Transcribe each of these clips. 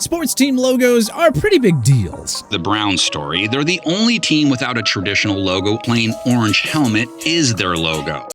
Sports team logos are pretty big deals. The Browns story, they're the only team without a traditional logo. Plain orange helmet is their logo.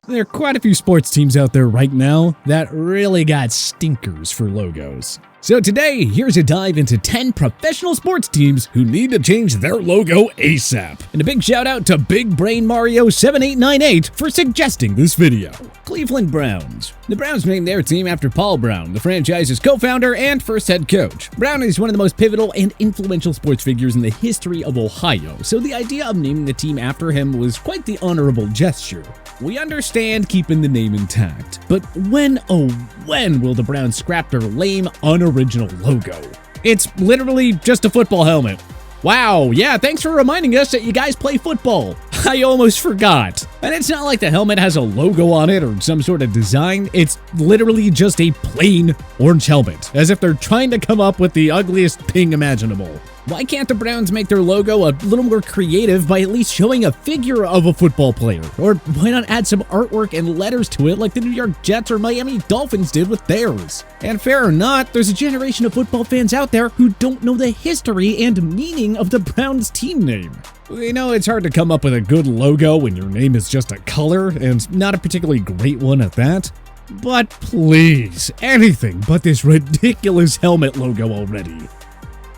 There are quite a few sports teams out there right now that really got stinkers for logos. So today, here's a dive into 10 professional sports teams who need to change their logo ASAP. And a big shout out to Big Brain Mario 7898 for suggesting this video. Cleveland Browns. The Browns named their team after Paul Brown, the franchise's co-founder and first head coach. Brown is one of the most pivotal and influential sports figures in the history of Ohio, so the idea of naming the team after him was quite the honorable gesture. We understand keeping the name intact, but when, oh when, will the Browns scrap their lame, unoriginal logo? It's literally just a football helmet. Wow, yeah, thanks for reminding us that you guys play football. I almost forgot. And it's not like the helmet has a logo on it or some sort of design. It's literally just a plain orange helmet, as if they're trying to come up with the ugliest thing imaginable. Why can't the Browns make their logo a little more creative by at least showing a figure of a football player? Or why not add some artwork and letters to it like the New York Jets or Miami Dolphins did with theirs? And fair or not, there's a generation of football fans out there who don't know the history and meaning of the Browns team name. We know it's hard to come up with a good logo when your name is just a color, and not a particularly great one at that. But please, anything but this ridiculous helmet logo already.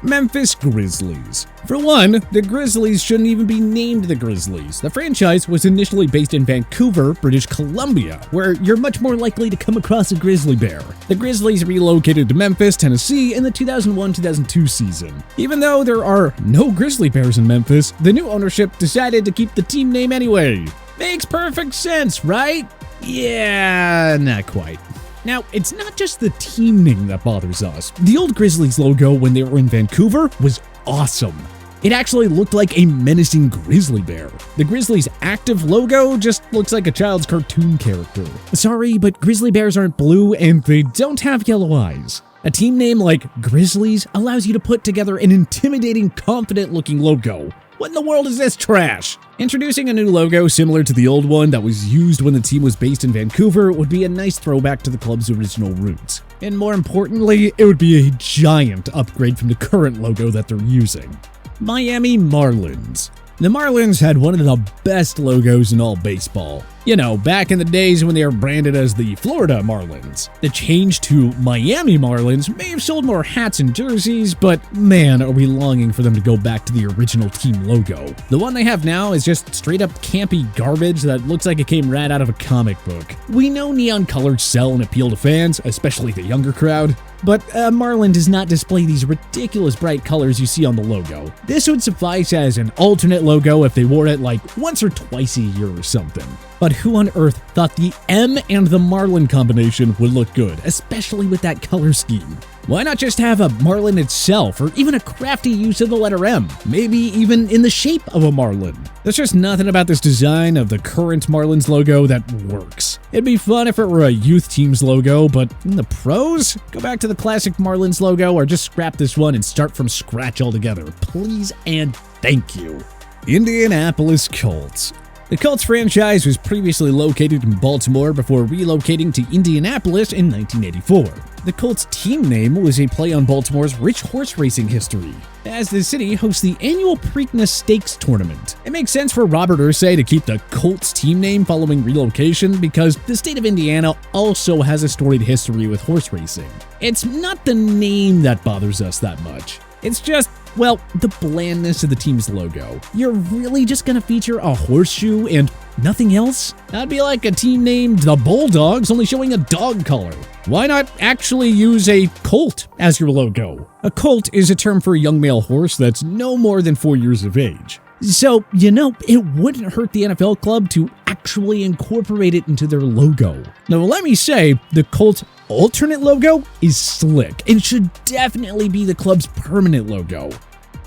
Memphis Grizzlies. For one, the Grizzlies shouldn't even be named the Grizzlies. The franchise was initially based in Vancouver, British Columbia, where you're much more likely to come across a grizzly bear. The Grizzlies relocated to Memphis, Tennessee in the 2001-2002 season. Even though there are no grizzly bears in Memphis, the new ownership decided to keep the team name anyway. Makes perfect sense, right? Yeah, not quite. Now, it's not just the team name that bothers us. The old Grizzlies logo when they were in Vancouver was awesome. It actually looked like a menacing grizzly bear. The Grizzlies' active logo just looks like a child's cartoon character. Sorry, but grizzly bears aren't blue and they don't have yellow eyes. A team name like Grizzlies allows you to put together an intimidating, confident-looking logo. What in the world is this trash? Introducing a new logo similar to the old one that was used when the team was based in Vancouver would be a nice throwback to the club's original roots. And more importantly, it would be a giant upgrade from the current logo that they're using. Miami Marlins. The Marlins had one of the best logos in all baseball. You know, back in the days when they were branded as the Florida Marlins. The change to Miami Marlins may have sold more hats and jerseys, but man, are we longing for them to go back to the original team logo. The one they have now is just straight up campy garbage that looks like it came right out of a comic book. We know neon colors sell and appeal to fans, especially the younger crowd, but a Marlin does not display these ridiculous bright colors you see on the logo. This would suffice as an alternate logo if they wore it like once or twice a year or something. But who on earth thought the M and the Marlin combination would look good, especially with that color scheme? Why not just have a Marlin itself, or even a crafty use of the letter M, maybe even in the shape of a Marlin? There's just nothing about this design of the current Marlins logo that works. It'd be fun if it were a youth team's logo, but in the pros? Go back to the classic Marlins logo or just scrap this one and start from scratch altogether. Please and thank you. Indianapolis Colts. The Colts franchise was previously located in Baltimore before relocating to Indianapolis in 1984. The Colts team name was a play on Baltimore's rich horse racing history, as the city hosts the annual Preakness Stakes tournament. It makes sense for Robert Irsay to keep the Colts team name following relocation because the state of Indiana also has a storied history with horse racing. It's not the name that bothers us that much. It's just, well, the blandness of the team's logo. You're really just gonna feature a horseshoe and nothing else? That'd be like a team named the Bulldogs only showing a dog color. Why not actually use a colt as your logo? A colt is a term for a young male horse that's no more than 4 years of age. So, you know, it wouldn't hurt the NFL club to actually incorporate it into their logo. Now, let me say, the Colts alternate logo is slick and should definitely be the club's permanent logo.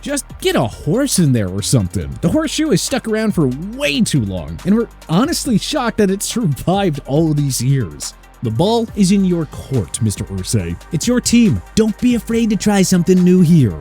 Just get a horse in there or something. The horseshoe has stuck around for way too long, and we're honestly shocked that it survived all these years. The ball is in your court, Mr. Irsay. It's your team. Don't be afraid to try something new here.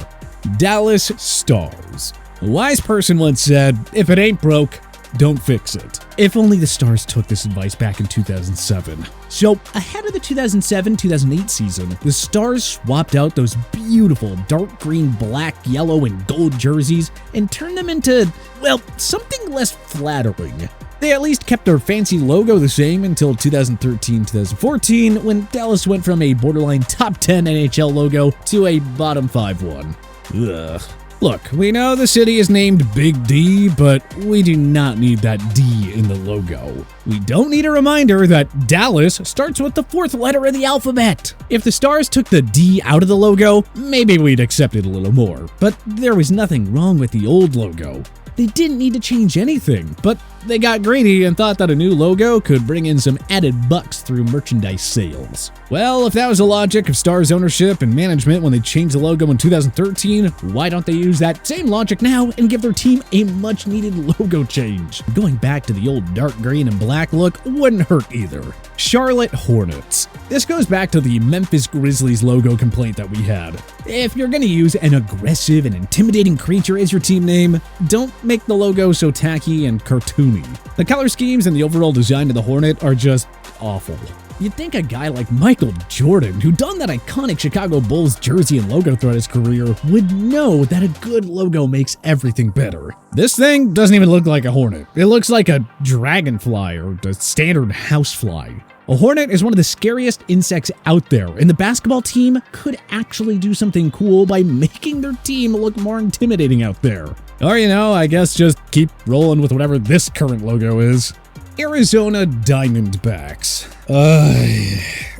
Dallas Stars. A wise person once said, if it ain't broke, don't fix it. If only the Stars took this advice back in 2007. So, ahead of the 2007-2008 season, the Stars swapped out those beautiful dark green, black, yellow, and gold jerseys and turned them into, well, something less flattering. They at least kept their fancy logo the same until 2013-2014, when Dallas went from a borderline top 10 NHL logo to a bottom 5 one. Ugh. Look, we know the city is named Big D, but we do not need that D in the logo. We don't need a reminder that Dallas starts with the 4th letter of the alphabet. If the Stars took the D out of the logo, maybe we'd accept it a little more. But there was nothing wrong with the old logo. They didn't need to change anything, but they got greedy and thought that a new logo could bring in some added bucks through merchandise sales. Well, if that was the logic of Stars ownership and management when they changed the logo in 2013, why don't they use that same logic now and give their team a much-needed logo change? Going back to the old dark green and black look wouldn't hurt either. Charlotte Hornets. This goes back to the Memphis Grizzlies logo complaint that we had. If you're gonna use an aggressive and intimidating creature as your team name, don't make the logo so tacky and cartoony. The color schemes and the overall design of the Hornet are just awful. You'd think a guy like Michael Jordan, who donned that iconic Chicago Bulls jersey and logo throughout his career, would know that a good logo makes everything better. This thing doesn't even look like a hornet. It looks like a dragonfly or a standard housefly. A hornet is one of the scariest insects out there, and the basketball team could actually do something cool by making their team look more intimidating out there. Or, I guess just keep rolling with whatever this current logo is. Arizona Diamondbacks.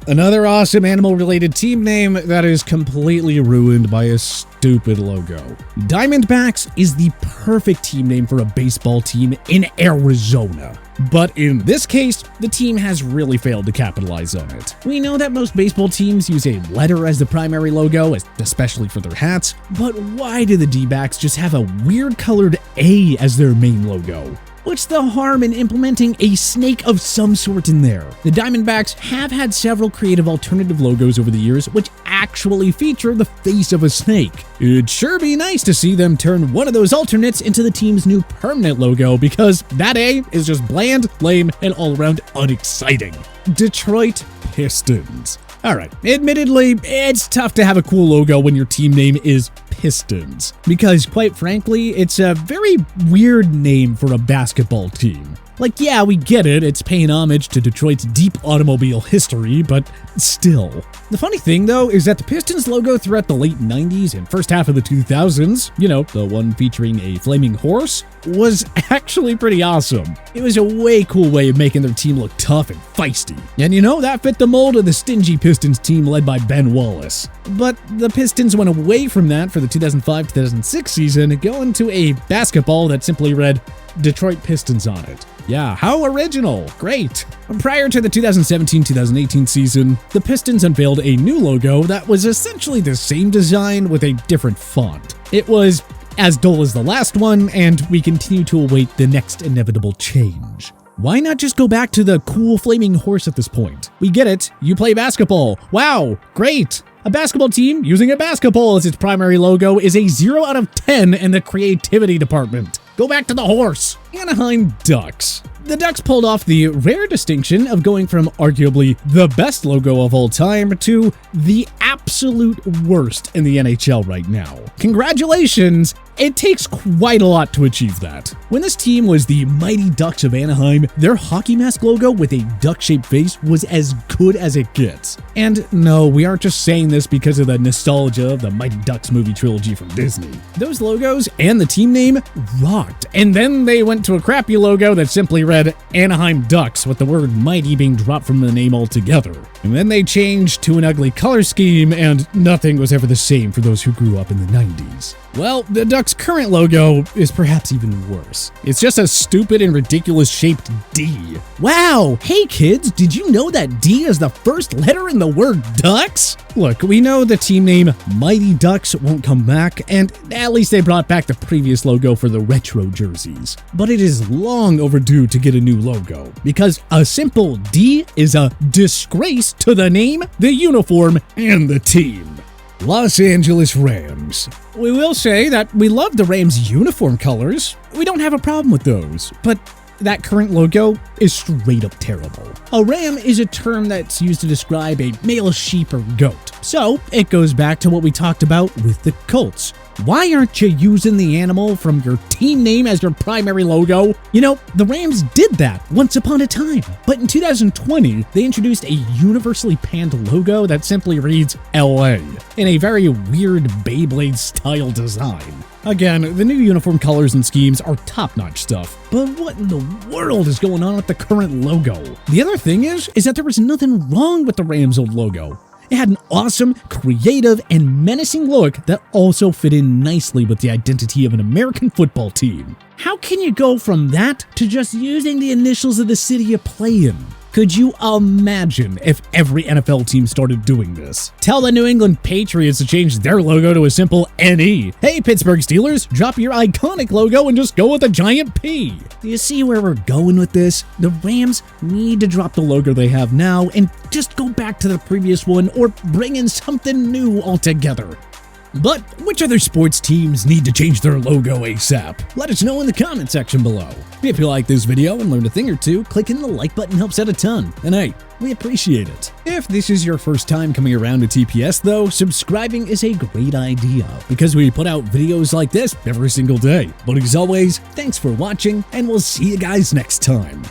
Another awesome animal-related team name that is completely ruined by a stupid logo. Diamondbacks is the perfect team name for a baseball team in Arizona. But in this case, the team has really failed to capitalize on it. We know that most baseball teams use a letter as the primary logo, especially for their hats, but why do the D-backs just have a weird colored A as their main logo? What's the harm in implementing a snake of some sort in there? The Diamondbacks have had several creative alternative logos over the years which actually feature the face of a snake. It'd sure be nice to see them turn one of those alternates into the team's new permanent logo, because that A is just bland, lame, and all around unexciting. Detroit Pistons. Alright, admittedly, it's tough to have a cool logo when your team name is Pistons, because quite frankly, it's a very weird name for a basketball team. Like, yeah, we get it, it's paying homage to Detroit's deep automobile history, but still. The funny thing, though, is that the Pistons logo throughout the late 90s and first half of the 2000s, the one featuring a flaming horse, was actually pretty awesome. It was a way cool way of making their team look tough and feisty. And that fit the mold of the stingy Pistons team led by Ben Wallace. But the Pistons went away from that for the 2005-2006 season, going to a basketball that simply read Detroit Pistons on it. Yeah, how original. Great. Prior to the 2017-2018 season, the Pistons unveiled a new logo that was essentially the same design with a different font. It was as dull as the last one, and we continue to await the next inevitable change. Why not just go back to the cool flaming horse at this point? We get it. You play basketball. Wow, great. A basketball team using a basketball as its primary logo is a 0 out of 10 in the creativity department. Go back to the horse. Anaheim Ducks. The Ducks pulled off the rare distinction of going from arguably the best logo of all time to the absolute worst in the NHL right now. Congratulations! It takes quite a lot to achieve that. When this team was the Mighty Ducks of Anaheim, their hockey mask logo with a duck-shaped face was as good as it gets. And no, we aren't just saying this because of the nostalgia of the Mighty Ducks movie trilogy from Disney. Those logos and the team name rocked, and then they went to a crappy logo that simply read Anaheim Ducks with the word mighty being dropped from the name altogether. And then they changed to an ugly color scheme, and nothing was ever the same for those who grew up in the 90s. Well, the Ducks' current logo is perhaps even worse. It's just a stupid and ridiculous shaped D. Wow! Hey kids, did you know that D is the first letter in the word Ducks? Look, we know the team name Mighty Ducks won't come back, and at least they brought back the previous logo for the retro jerseys. But it is long overdue to get a new logo, because a simple D is a disgrace to the name, the uniform, and the team. Los Angeles Rams. We will say that we love the Rams' uniform colors. We don't have a problem with those. But that current logo is straight up terrible. A ram is a term that's used to describe a male sheep or goat. So it goes back to what we talked about with the Colts. Why aren't you using the animal from your team name as your primary logo? You know, the Rams did that once upon a time. But in 2020, they introduced a universally panned logo that simply reads LA in a very weird Beyblade style design. Again, the new uniform colors and schemes are top-notch stuff, but what in the world is going on with the current logo? The other thing is that there was nothing wrong with the Rams' old logo. It had an awesome, creative, and menacing look that also fit in nicely with the identity of an American football team. How can you go from that to just using the initials of the city you play in? Could you imagine if every NFL team started doing this? Tell the New England Patriots to change their logo to a simple NE. Hey, Pittsburgh Steelers, drop your iconic logo and just go with a giant P. Do you see where we're going with this? The Rams need to drop the logo they have now and just go back to the previous one or bring in something new altogether. But which other sports teams need to change their logo ASAP? Let us know in the comment section below. If you like this video and learned a thing or two, clicking the like button helps out a ton. And hey, we appreciate it. If this is your first time coming around to TPS though, subscribing is a great idea because we put out videos like this every single day. But as always, thanks for watching and we'll see you guys next time.